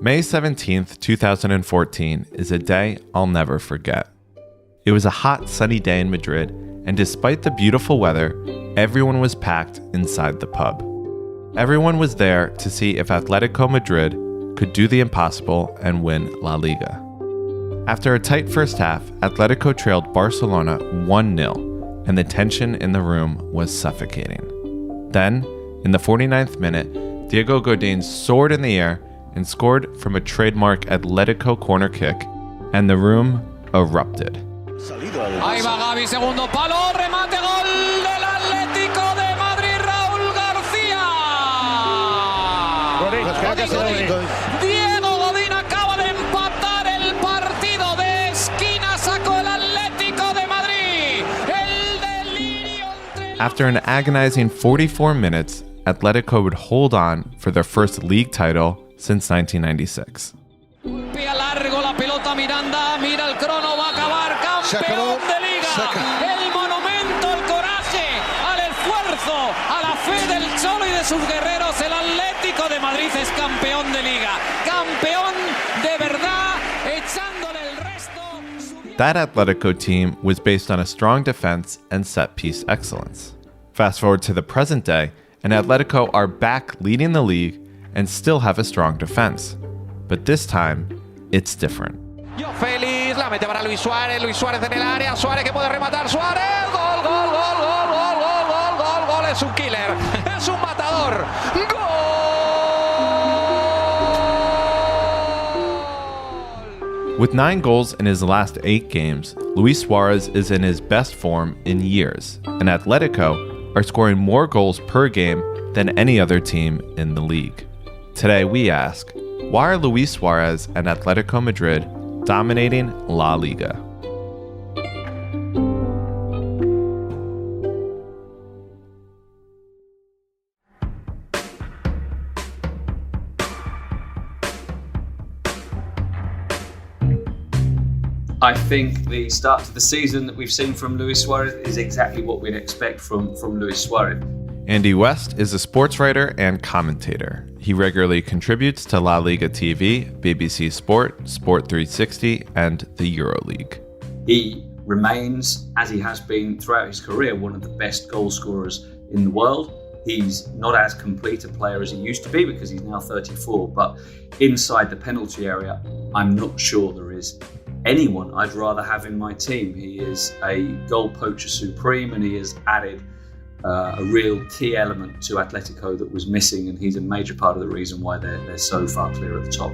May 17th, 2014 is a day I'll never forget. It was a hot, sunny day in Madrid, and despite the beautiful weather, everyone was packed inside the pub. Everyone was there to see if Atletico Madrid could do the impossible and win La Liga. After a tight first half, Atletico trailed Barcelona 1-0, and the tension in the room was suffocating. Then, in the 49th minute, Diego Godin soared in the air and scored from a trademark Atletico corner kick, and the room erupted. Ahí va Gavi, segundo palo, remate, gol del Atlético de Madrid, Raúl García. Diego Godin acaba de empatar el partido de esquina, sacó el Atlético de Madrid. El delirio entre... After an agonizing 44 minutes, Atletico would hold on for their first league title since 1996. Pia largo la pelota Miranda, mira el crono, va a acabar campeón de Liga. El monumento, el coraje, al esfuerzo, a la fe del Cholo y de sus guerreros. El Atlético de Madrid es campeón de Liga. Campeón de verdad, echándole el resto. That Atletico team was based on a strong defense and set-piece excellence. Fast forward to the present day, and Atletico are back leading the league and still have a strong defense. But this time, it's different. Yo feliz, la mete para Luis Suárez en el área, Suárez que puede rematar, Suárez, gol, gol, gol, gol, gol, gol, gol, gol, gol, es un killer, es un matador, gol! With 9 goals in his last 8 games, Luis Suarez is in his best form in years, and Atletico are scoring more goals per game than any other team in the league. Today we ask, why are Luis Suarez and Atletico Madrid dominating La Liga? I think the start to the season that we've seen from Luis Suarez is exactly what we'd expect from Luis Suarez. Andy West is a sports writer and commentator. He regularly contributes to LaLigaTV, BBCSport, Sport 360, and the EuroLeague. He remains, as he has been throughout his career, one of the best goal scorers in the world. He's not as complete a player as he used to be because he's now 34, but inside the penalty area, I'm not sure there is anyone I'd rather have in my team. He is a goal poacher supreme, and he has added a real key element to Atletico that was missing, and he's a major part of the reason why they're so far clear at the top.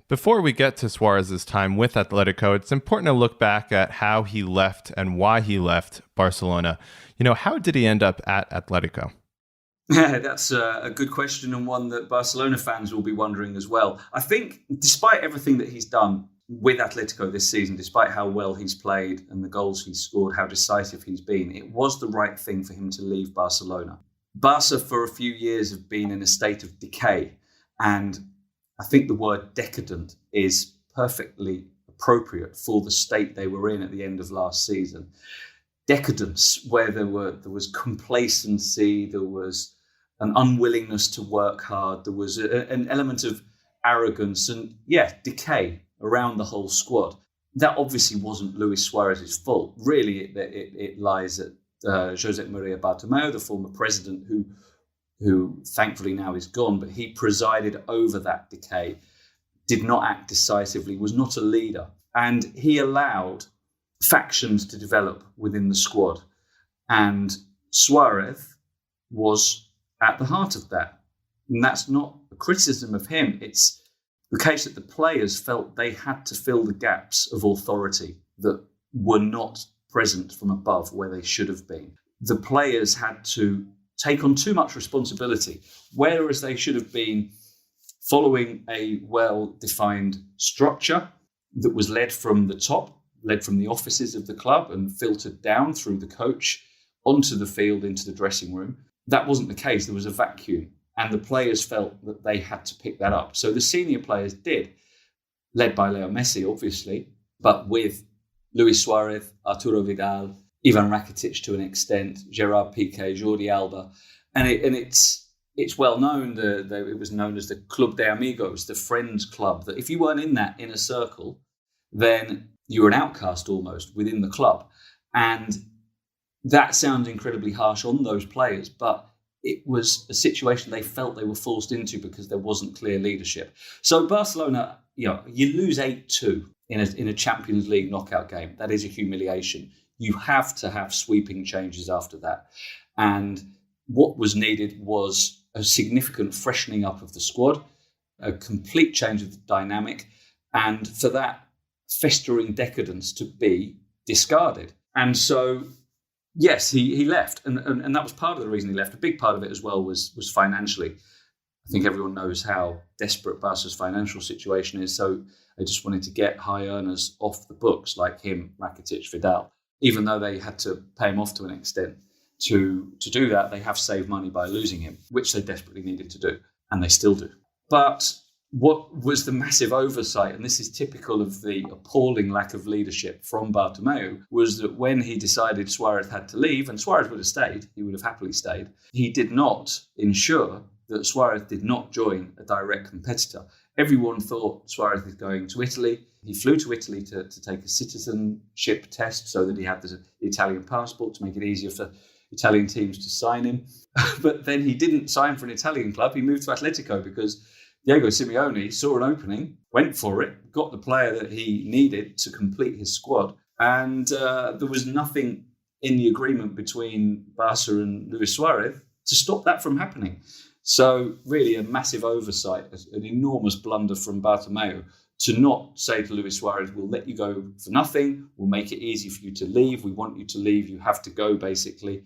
Before we get to Suarez's time with Atletico, it's important to look back at how he left and why he left Barcelona. How did he end up at Atletico? Yeah, that's a good question, and one that Barcelona fans will be wondering as well. I think despite everything that he's done with Atletico this season, despite how well he's played and the goals he's scored, how decisive he's been, it was the right thing for him to leave Barcelona. Barca for a few years have been in a state of decay, and I think the word decadent is perfectly appropriate for the state they were in at the end of last season. Decadence, where there was complacency, there was an unwillingness to work hard, there was an element of arrogance and, decay around the whole squad. That obviously wasn't Luis Suarez's fault. Really, it lies at Josep Maria Bartomeu, the former president, who thankfully now is gone, but he presided over that decay, did not act decisively, was not a leader. And he allowed factions to develop within the squad. And Suarez was at the heart of that. And that's not a criticism of him. It's the case that the players felt they had to fill the gaps of authority that were not present from above where they should have been. The players had to take on too much responsibility, whereas they should have been following a well-defined structure that was led from the top, led from the offices of the club and filtered down through the coach onto the field, into the dressing room. That wasn't the case. There was a vacuum. And the players felt that they had to pick that up. So the senior players did, led by Lionel Messi, obviously, but with Luis Suarez, Arturo Vidal, Ivan Rakitic to an extent, Gerard Piqué, Jordi Alba. And it's well known, it was known as the Club de Amigos, the friends club, that if you weren't in that inner circle, then you were an outcast almost within the club. And that sounds incredibly harsh on those players, but it was a situation they felt they were forced into because there wasn't clear leadership. So Barcelona, you lose 8-2 in a Champions League knockout game. That is a humiliation. You have to have sweeping changes after that. And what was needed was a significant freshening up of the squad, a complete change of the dynamic, and for that festering decadence to be discarded. And so, yes, he left. And that was part of the reason he left. A big part of it as well was financially. I think everyone knows how desperate Barca's financial situation is. So they just wanted to get high earners off the books like him, Rakitic, Vidal. Even though they had to pay him off to an extent, to do that, they have saved money by losing him, which they desperately needed to do, and they still do. But what was the massive oversight, and this is typical of the appalling lack of leadership from Bartomeu, was that when he decided Suarez had to leave, and Suarez would have stayed, he would have happily stayed, he did not ensure that Suarez did not join a direct competitor. Everyone thought Suarez was going to Italy. He flew to Italy to take a citizenship test so that he had the Italian passport to make it easier for Italian teams to sign him. But then he didn't sign for an Italian club. He moved to Atletico because Diego Simeone saw an opening, went for it, got the player that he needed to complete his squad. And there was nothing in the agreement between Barca and Luis Suarez to stop that from happening. So really a massive oversight, an enormous blunder from Bartomeu to not say to Luis Suarez, we'll let you go for nothing. We'll make it easy for you to leave. We want you to leave. You have to go, basically.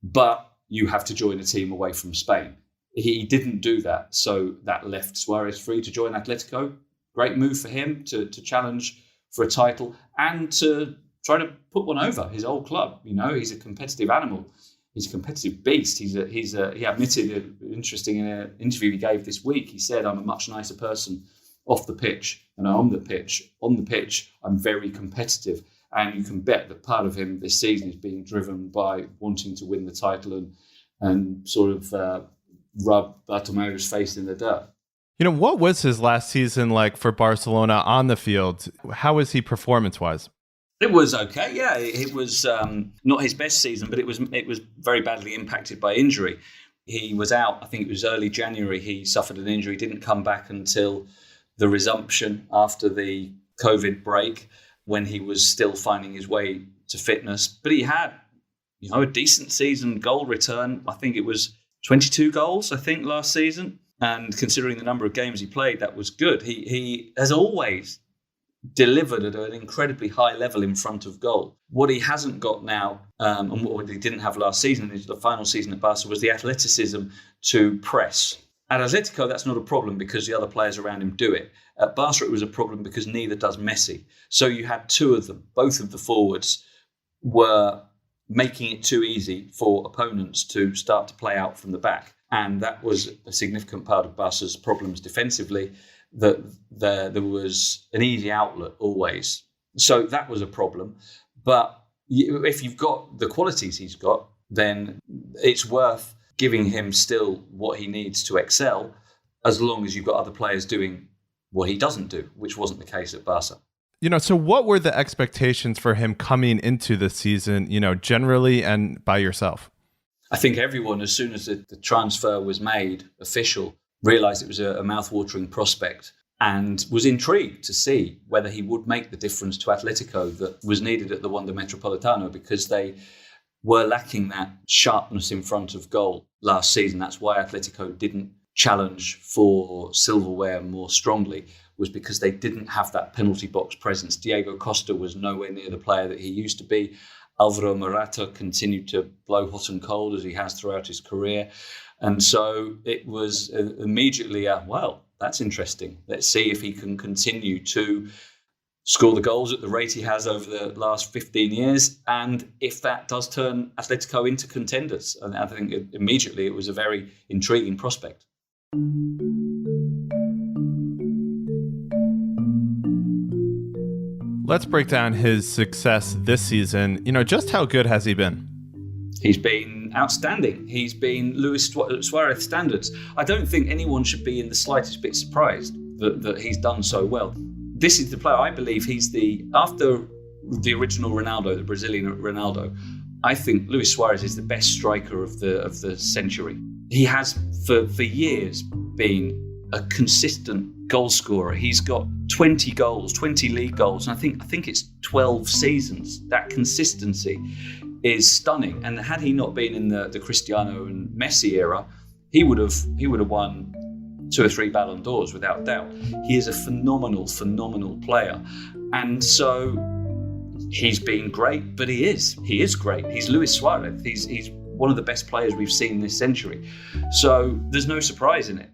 But you have to join a team away from Spain. He didn't do that. So that left Suarez free to join Atletico. Great move for him to challenge for a title and to try to put one over his old club. He's a competitive animal. He's a competitive beast. He admitted, interesting in an interview he gave this week, he said, I'm a much nicer person off the pitch and on the pitch. On the pitch, I'm very competitive. And you can bet that part of him this season is being driven by wanting to win the title and sort of rub Bartomeu's face in the dirt. What was his last season like for Barcelona on the field? How was he performance-wise? It was okay, yeah. It was not his best season, but it was very badly impacted by injury. He was out, I think it was early January, he suffered an injury, didn't come back until the resumption after the COVID break, when he was still finding his way to fitness. But he had, a decent season goal return. I think it was 22 goals, last season. And considering the number of games he played, that was good. He has always delivered at an incredibly high level in front of goal. What he hasn't got now, and what he didn't have last season, the final season at Barca, was the athleticism to press. At Atletico, that's not a problem because the other players around him do it. At Barca, it was a problem because neither does Messi. So you had two of them. Both of the forwards were making it too easy for opponents to start to play out from the back. And that was a significant part of Barca's problems defensively, that there was an easy outlet always. So that was a problem. But if you've got the qualities he's got, then it's worth giving him still what he needs to excel, as long as you've got other players doing what he doesn't do, which wasn't the case at Barca. So what were the expectations for him coming into the season, generally and by yourself? I think everyone, as soon as the transfer was made official, realised it was a mouth-watering prospect and was intrigued to see whether he would make the difference to Atletico that was needed at the Wanda Metropolitano, because they were lacking that sharpness in front of goal last season. That's why Atletico didn't challenge for silverware more strongly, was because they didn't have that penalty box presence. Diego Costa was nowhere near the player that he used to be. Alvaro Morata continued to blow hot and cold as he has throughout his career. And so it was immediately, that's interesting. Let's see if he can continue to score the goals at the rate he has over the last 15 years. And if that does turn Atletico into contenders. And I think immediately it was a very intriguing prospect. Let's break down his success this season. Just how good has he been? He's been outstanding. He's been Luis Suarez standards. I don't think anyone should be in the slightest bit surprised that he's done so well. This is the player, I believe after the original Ronaldo, the Brazilian Ronaldo, I think Luis Suarez is the best striker of the century. He has for years been a consistent goal scorer. He's got 20 goals, 20 league goals, and I think it's 12 seasons. That consistency is stunning. And had he not been in the Cristiano and Messi era, he would have won 2 or 3 Ballon d'Ors without doubt. He is a phenomenal player. And so he's been great, but he is great. He's Luis Suarez. He's one of the best players we've seen this century. So there's no surprise in it.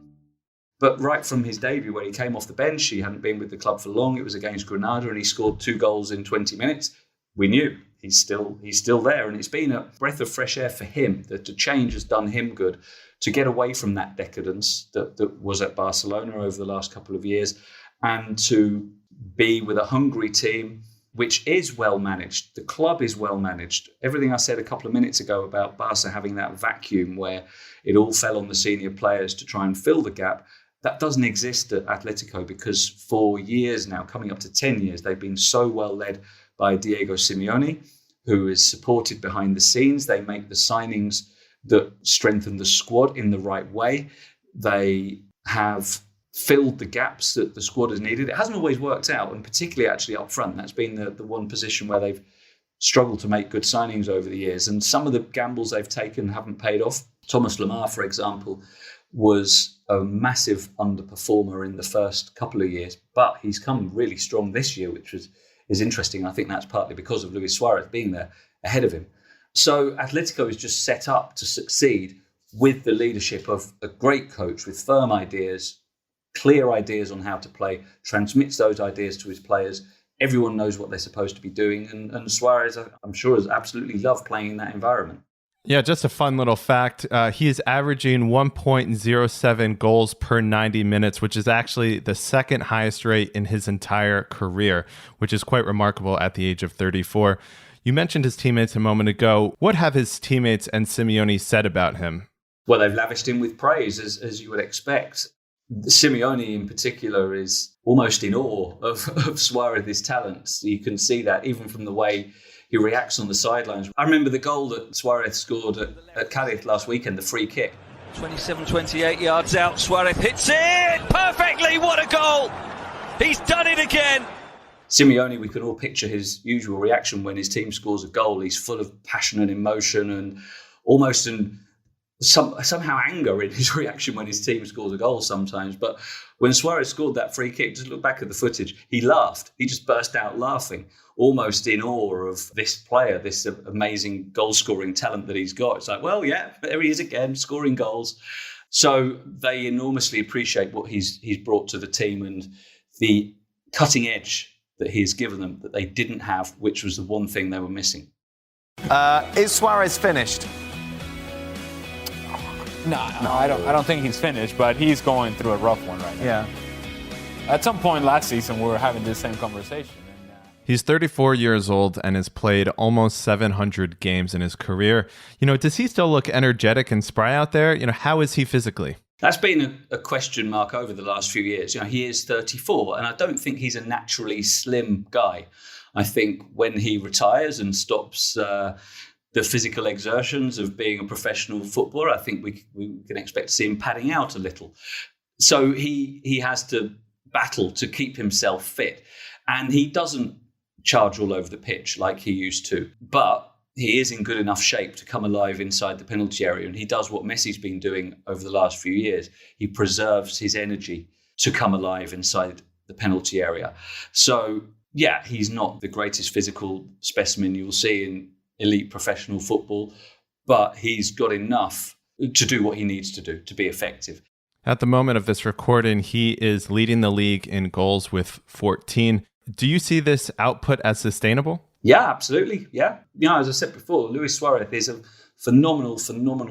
But right from his debut, when he came off the bench, he hadn't been with the club for long. It was against Granada, and he scored 2 goals in 20 minutes. We knew he's still there, and it's been a breath of fresh air for him. The change has done him good to get away from that decadence that was at Barcelona over the last couple of years, and to be with a hungry team which is well managed. The club is well managed. Everything I said a couple of minutes ago about Barca having that vacuum where it all fell on the senior players to try and fill the gap, that doesn't exist at Atletico, because for years now, coming up to 10 years, they've been so well led by Diego Simeone, who is supported behind the scenes. They make the signings that strengthen the squad in the right way. They have filled the gaps that the squad has needed. It hasn't always worked out, and particularly actually up front. That's been the one position where they've struggled to make good signings over the years. And some of the gambles they've taken haven't paid off. Thomas Lemar, for example, was a massive underperformer in the first couple of years, but he's come really strong this year, which is interesting. I think that's partly because of Luis Suarez being there ahead of him. So Atletico is just set up to succeed with the leadership of a great coach with firm ideas, clear ideas on how to play, transmits those ideas to his players. Everyone knows what they're supposed to be doing. And Suarez, I'm sure, has absolutely loved playing in that environment. Yeah, just a fun little fact. He is averaging 1.07 goals per 90 minutes, which is actually the second highest rate in his entire career, which is quite remarkable at the age of 34. You mentioned his teammates a moment ago. What have his teammates and Simeone said about him? Well, they've lavished him with praise, as you would expect. Simeone in particular is almost in awe of Suarez's talents. You can see that even from the way he reacts on the sidelines. I remember the goal that Suarez scored at Careless last weekend, the free kick. 27, 28 yards out, Suarez hits it perfectly. What a goal! He's done it again. Simeone, we can all picture his usual reaction when his team scores a goal. He's full of passion and emotion and almost somehow anger in his reaction when his team scores a goal sometimes. But when Suarez scored that free kick, just look back at the footage, he laughed. He just burst out laughing, almost in awe of this player, this amazing goal-scoring talent that he's got. It's like, well, yeah, there he is again, scoring goals. So they enormously appreciate what he's brought to the team and the cutting edge that he's given them that they didn't have, which was the one thing they were missing. Is Suarez finished? No, I don't think he's finished, but he's going through a rough one right now. Yeah. At some point last season, we were having this same conversation. He's 34 years old and has played almost 700 games in his career. Does he still look energetic and spry out there? How is he physically? That's been a question mark over the last few years. He is 34, and I don't think he's a naturally slim guy. I think when he retires and stops the physical exertions of being a professional footballer, I think we can expect to see him padding out a little. So he has to battle to keep himself fit. And he doesn't charge all over the pitch like he used to. But he is in good enough shape to come alive inside the penalty area. And he does what Messi's been doing over the last few years. He preserves his energy to come alive inside the penalty area. So, yeah, he's not the greatest physical specimen you'll see in elite professional football, but he's got enough to do what he needs to do to be effective. At the moment of this recording, he is leading the league in goals with 14. Do you see this output as sustainable? Yeah, absolutely. Yeah. As I said before, Luis Suarez is a phenomenal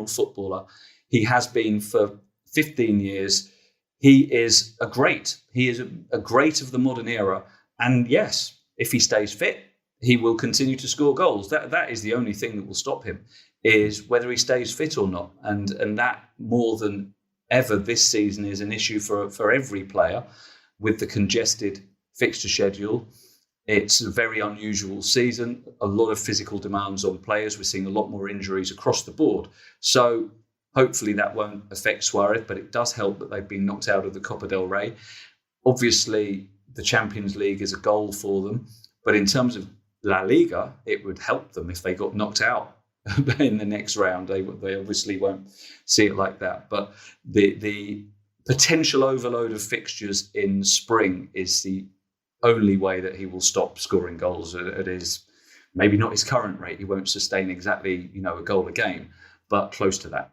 footballer. He has been for 15 years. He is a great. He is a great of the modern era. And yes, if he stays fit, he will continue to score goals. That is the only thing that will stop him, is whether he stays fit or not. And that, more than ever this season, is an issue for every player with the congested fixture schedule. It's a very unusual season, a lot of physical demands on players. We're seeing a lot more injuries across the board. So hopefully that won't affect Suarez, but it does help that they've been knocked out of the Copa del Rey. Obviously, the Champions League is a goal for them, but in terms of La Liga, it would help them if they got knocked out in the next round. They obviously won't see it like that, but the potential overload of fixtures in spring is the only way that he will stop scoring goals at his, maybe not his current rate. He won't sustain exactly, a goal a game, but close to that.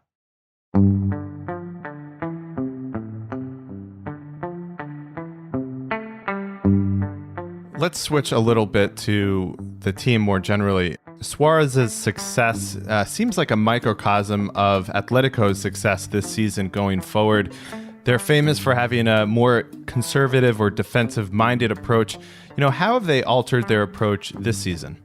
Let's switch a little bit to the team more generally. Suarez's success seems like a microcosm of Atletico's success this season going forward. They're famous for having a more conservative or defensive-minded approach. How have they altered their approach this season?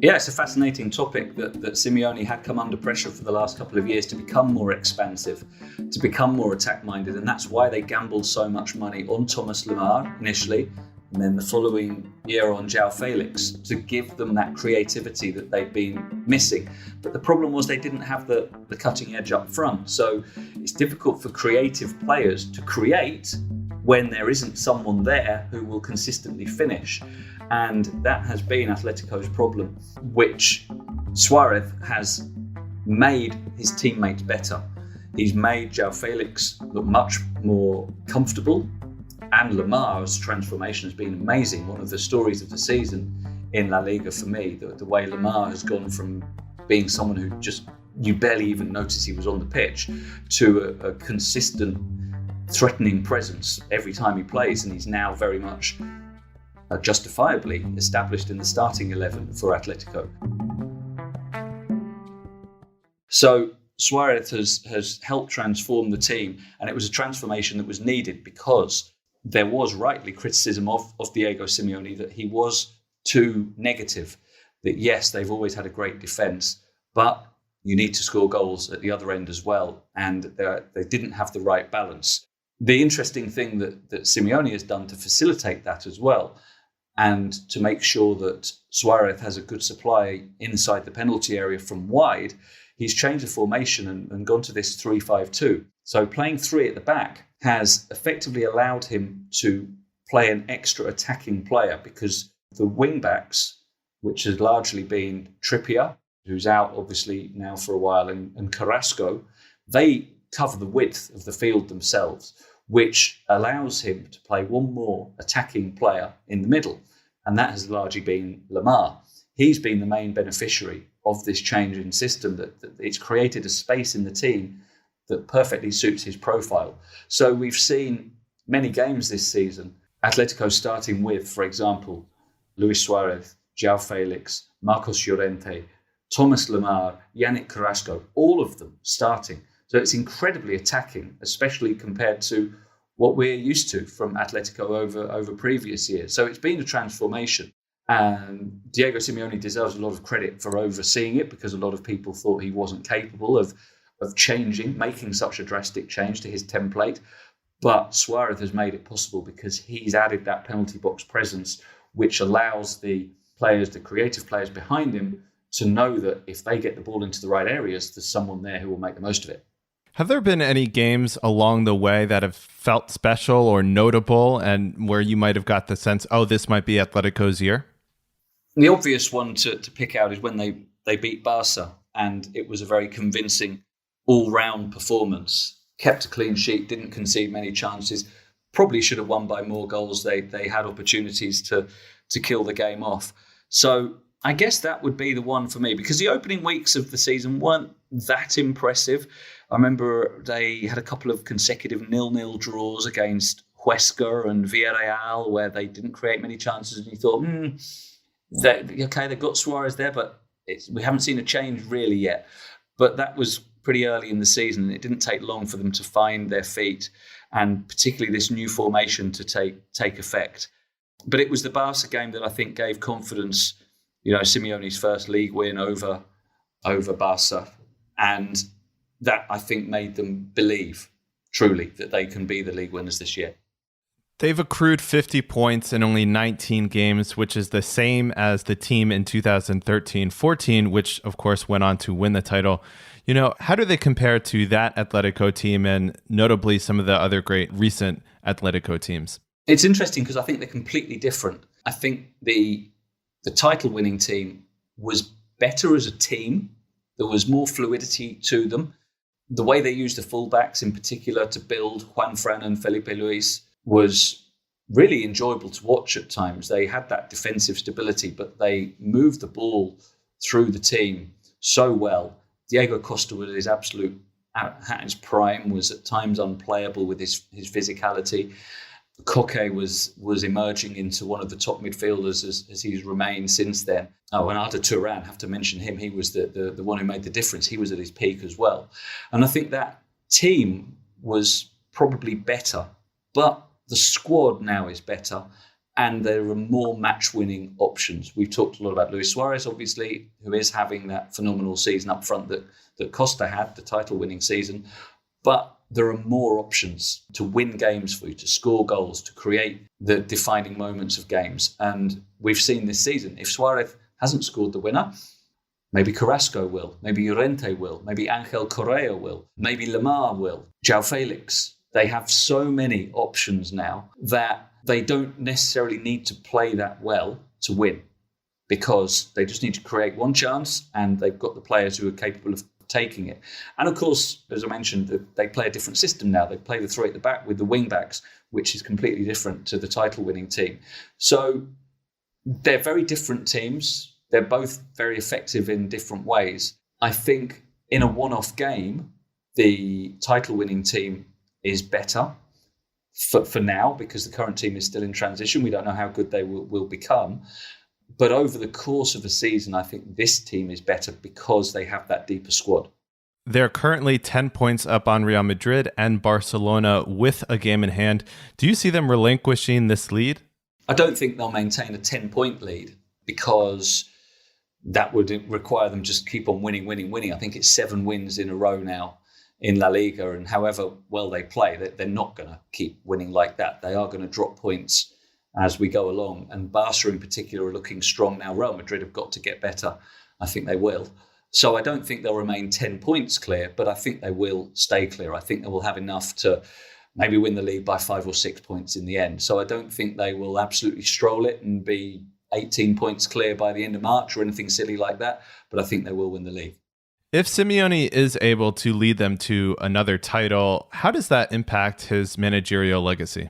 Yeah, it's a fascinating topic that Simeone had come under pressure for the last couple of years to become more expansive, to become more attack-minded, and that's why they gambled so much money on Thomas Lemar initially, and then the following year on João Felix, to give them that creativity that they've been missing. But the problem was they didn't have the cutting edge up front. So it's difficult for creative players to create when there isn't someone there who will consistently finish. And that has been Atletico's problem, which Suarez has made his teammates better. He's made João Felix look much more comfortable. And Lemar's transformation has been amazing. One of the stories of the season in La Liga for me, the way Lemar has gone from being someone who just, you barely even notice he was on the pitch, to a consistent, threatening presence every time he plays. And he's now very much justifiably established in the starting 11 for Atletico. So Suarez has helped transform the team, and it was a transformation that was needed because there was rightly criticism of Diego Simeone that he was too negative, that yes, they've always had a great defence, but you need to score goals at the other end as well, and they didn't have the right balance. The interesting thing that Simeone has done to facilitate that as well, and to make sure that Suarez has a good supply inside the penalty area from wide, he's changed the formation and gone to this 3-5-2. So playing three at the back has effectively allowed him to play an extra attacking player, because the wing-backs, which has largely been Trippier, who's out obviously now for a while, and Carrasco, they cover the width of the field themselves, which allows him to play one more attacking player in the middle. And that has largely been Lemar. He's been the main beneficiary of this change in system, that it's created a space in the team that perfectly suits his profile. So we've seen many games this season, Atletico starting with, for example, Luis Suarez, João Felix, Marcos Llorente, Thomas Lemar, Yannick Carrasco, all of them starting. So it's incredibly attacking, especially compared to what we're used to from Atletico over previous years. So it's been a transformation. And Diego Simeone deserves a lot of credit for overseeing it, because a lot of people thought he wasn't capable of making such a drastic change to his template. But Suarez has made it possible because he's added that penalty box presence, which allows the creative players behind him to know that if they get the ball into the right areas, there's someone there who will make the most of it. Have there been any games along the way that have felt special or notable, and where you might have got the sense, oh, this might be Atletico's year? The obvious one to pick out is when they beat Barca, and it was a very convincing all-round performance. Kept a clean sheet, didn't concede many chances, probably should have won by more goals. They had opportunities to kill the game off. So I guess that would be the one for me, because the opening weeks of the season weren't that impressive. I remember they had a couple of consecutive 0-0 draws against Huesca and Villarreal, where they didn't create many chances, and you thought, they've got Suarez there, but we haven't seen a change really yet. But that was pretty early in the season, and it didn't take long for them to find their feet, and particularly this new formation to take effect. But it was the Barca game that I think gave confidence, Simeone's first league win over Barca. And that, I think, made them believe truly that they can be the league winners this year. They've accrued 50 points in only 19 games, which is the same as the team in 2013-14, which, of course, went on to win the title. How do they compare to that Atletico team and notably some of the other great recent Atletico teams? It's interesting because I think they're completely different. I think the title-winning team was better as a team. There was more fluidity to them. The way they used the fullbacks in particular to build Juanfran and Felipe Luis was really enjoyable to watch at times. They had that defensive stability, but they moved the ball through the team so well. Diego Costa was his absolute at his prime, was at times unplayable with his physicality. Koke was emerging into one of the top midfielders as he's remained since then. Oh, and Arda Turan, have to mention him. He was the one who made the difference. He was at his peak as well. And I think that team was probably better, but the squad now is better and there are more match-winning options. We've talked a lot about Luis Suarez, obviously, who is having that phenomenal season up front that Costa had, the title-winning season. But there are more options to win games for you, to score goals, to create the defining moments of games. And we've seen this season, if Suarez hasn't scored the winner, maybe Carrasco will, maybe Llorente will, maybe Angel Correa will, maybe Lemar will, João Felix. They have so many options now that they don't necessarily need to play that well to win, because they just need to create one chance and they've got the players who are capable of taking it. And of course, as I mentioned, they play a different system now. They play the three at the back with the wing backs, which is completely different to the title-winning team. So they're very different teams. They're both very effective in different ways. I think in a one-off game, the title-winning team is better for now, because the current team is still in transition. We don't know how good they will become. But over the course of the season, I think this team is better because they have that deeper squad. They're currently 10 points up on Real Madrid and Barcelona with a game in hand. Do you see them relinquishing this lead? I don't think they'll maintain a 10-point lead, because that would require them just keep on winning. I think it's 7 wins in a row now in La Liga, and however well they play, they're not going to keep winning like that. They are going to drop points as we go along. And Barca in particular are looking strong now. Real Madrid have got to get better. I think they will. So I don't think they'll remain 10 points clear, but I think they will stay clear. I think they will have enough to maybe win the league by 5 or 6 points in the end. So I don't think they will absolutely stroll it and be 18 points clear by the end of March or anything silly like that, but I think they will win the league. If Simeone is able to lead them to another title, how does that impact his managerial legacy?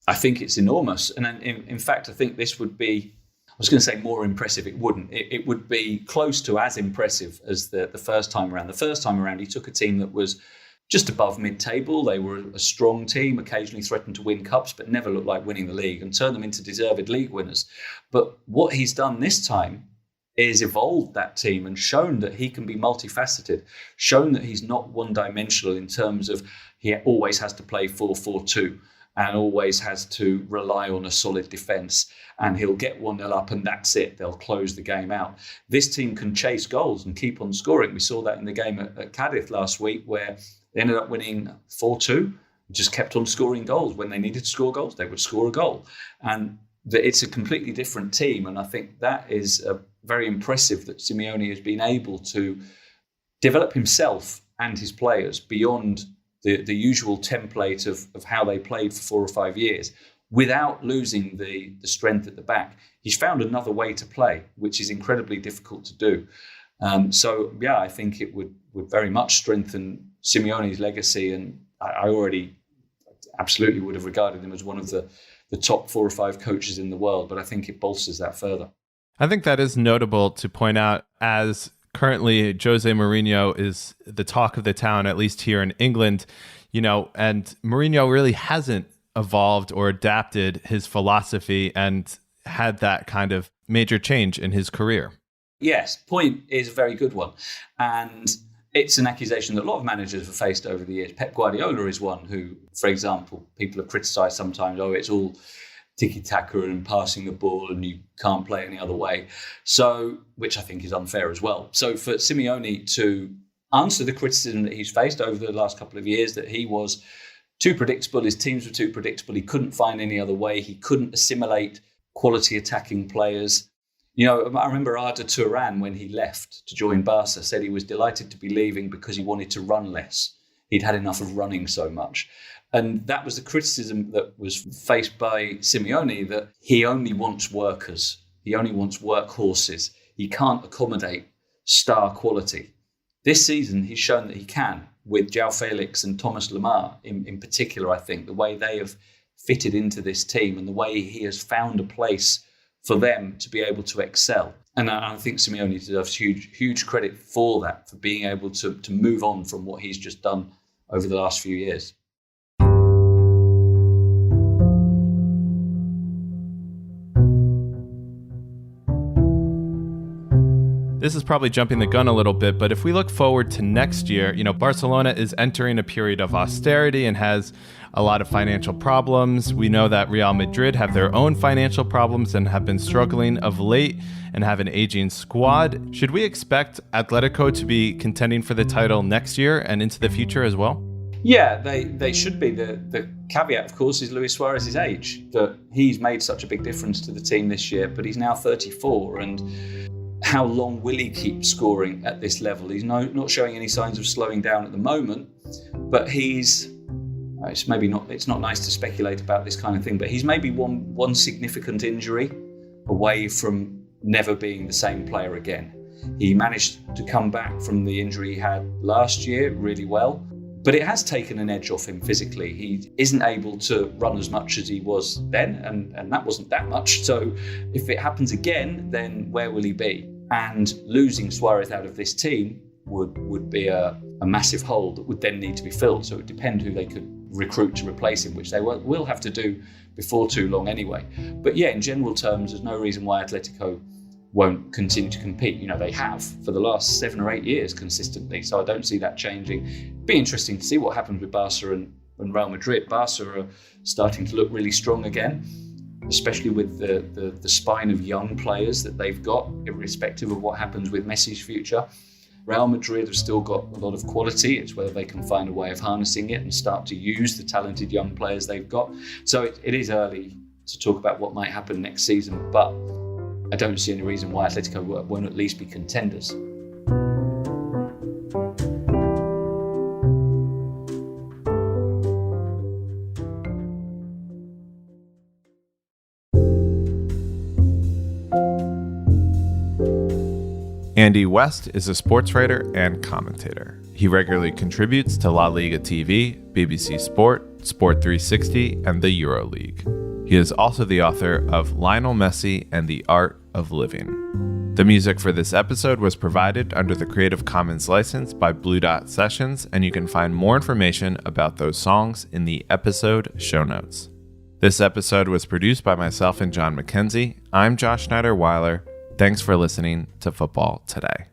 I think it's enormous. And in fact, I think this would be, I was going to say more impressive. It wouldn't. It would be close to as impressive as the first time around. The first time around, he took a team that was just above mid-table. They were a strong team, occasionally threatened to win cups, but never looked like winning the league, and turned them into deserved league winners. But what he's done this time is evolved that team and shown that he can be multifaceted, shown that he's not one-dimensional in terms of he always has to play 4-4-2 and always has to rely on a solid defence, and he'll get 1-0 up and that's it. They'll close the game out. This team can chase goals and keep on scoring. We saw that in the game at Careless last week, where they ended up winning 4-2, just kept on scoring goals. When they needed to score goals, they would score a goal. And it's a completely different team, and I think that is very impressive that Simeone has been able to develop himself and his players beyond the usual template of how they played for 4 or 5 years without losing the strength at the back. He's found another way to play, which is incredibly difficult to do. So, I think it would very much strengthen Simeone's legacy, and I already absolutely would have regarded him as one of the top 4 or 5 coaches in the world, but I think it bolsters that further. I think that is notable to point out, as currently Jose Mourinho is the talk of the town, at least here in England, and Mourinho really hasn't evolved or adapted his philosophy and had that kind of major change in his career. Yes, point is a very good one. And it's an accusation that a lot of managers have faced over the years. Pep Guardiola is one who, for example, people have criticised sometimes, it's all tiki-taka and passing the ball, and you can't play any other way. So, which I think is unfair as well. So for Simeone to answer the criticism that he's faced over the last couple of years, that he was too predictable, his teams were too predictable, he couldn't find any other way, he couldn't assimilate quality attacking players. You know, I remember Arda Turan, when he left to join Barca, said he was delighted to be leaving because he wanted to run less. He'd had enough of running so much. And that was the criticism that was faced by Simeone, that he only wants workers. He only wants workhorses. He can't accommodate star quality. This season, he's shown that he can, with João Felix and Thomas Lemar in particular, I think, the way they have fitted into this team and the way he has found a place for them to be able to excel. And I think Simeone deserves huge credit for that, for being able to move on from what he's just done over the last few years. This is probably jumping the gun a little bit, but if we look forward to next year, Barcelona is entering a period of austerity and has a lot of financial problems. We know that Real Madrid have their own financial problems and have been struggling of late and have an aging squad. Should we expect Atletico to be contending for the title next year and into the future as well? Yeah, they should be. The caveat, of course, is Luis Suarez's age, that he's made such a big difference to the team this year, but he's now 34, and how long will he keep scoring at this level? He's not showing any signs of slowing down at the moment, but it's not nice to speculate about this kind of thing, but he's maybe one significant injury away from never being the same player again. He managed to come back from the injury he had last year really well, but it has taken an edge off him physically. He isn't able to run as much as he was then, and that wasn't that much. So if it happens again, then where will he be? And losing Suarez out of this team would be a massive hole that would then need to be filled. So it would depend who they could recruit to replace him, which they will have to do before too long anyway. But yeah, in general terms, there's no reason why Atletico won't continue to compete. They have for the last 7 or 8 years consistently. So I don't see that changing. It'd be interesting to see what happens with Barca and Real Madrid. Barca are starting to look really strong again, especially with the spine of young players that they've got, irrespective of what happens with Messi's future. Real Madrid have still got a lot of quality. It's whether they can find a way of harnessing it and start to use the talented young players they've got. So it is early to talk about what might happen next season, but I don't see any reason why Atletico won't at least be contenders. Andy West is a sports writer and commentator. He regularly contributes to LaLigaTV, BBCSport, Sport 360, and the EuroLeague. He is also the author of Lionel Messi and the Art of Living. The music for this episode was provided under the Creative Commons license by Blue Dot Sessions, and you can find more information about those songs in the episode show notes. This episode was produced by myself and John McKenzie. I'm Josh Schneider-Weiler. Thanks for listening to Football Today.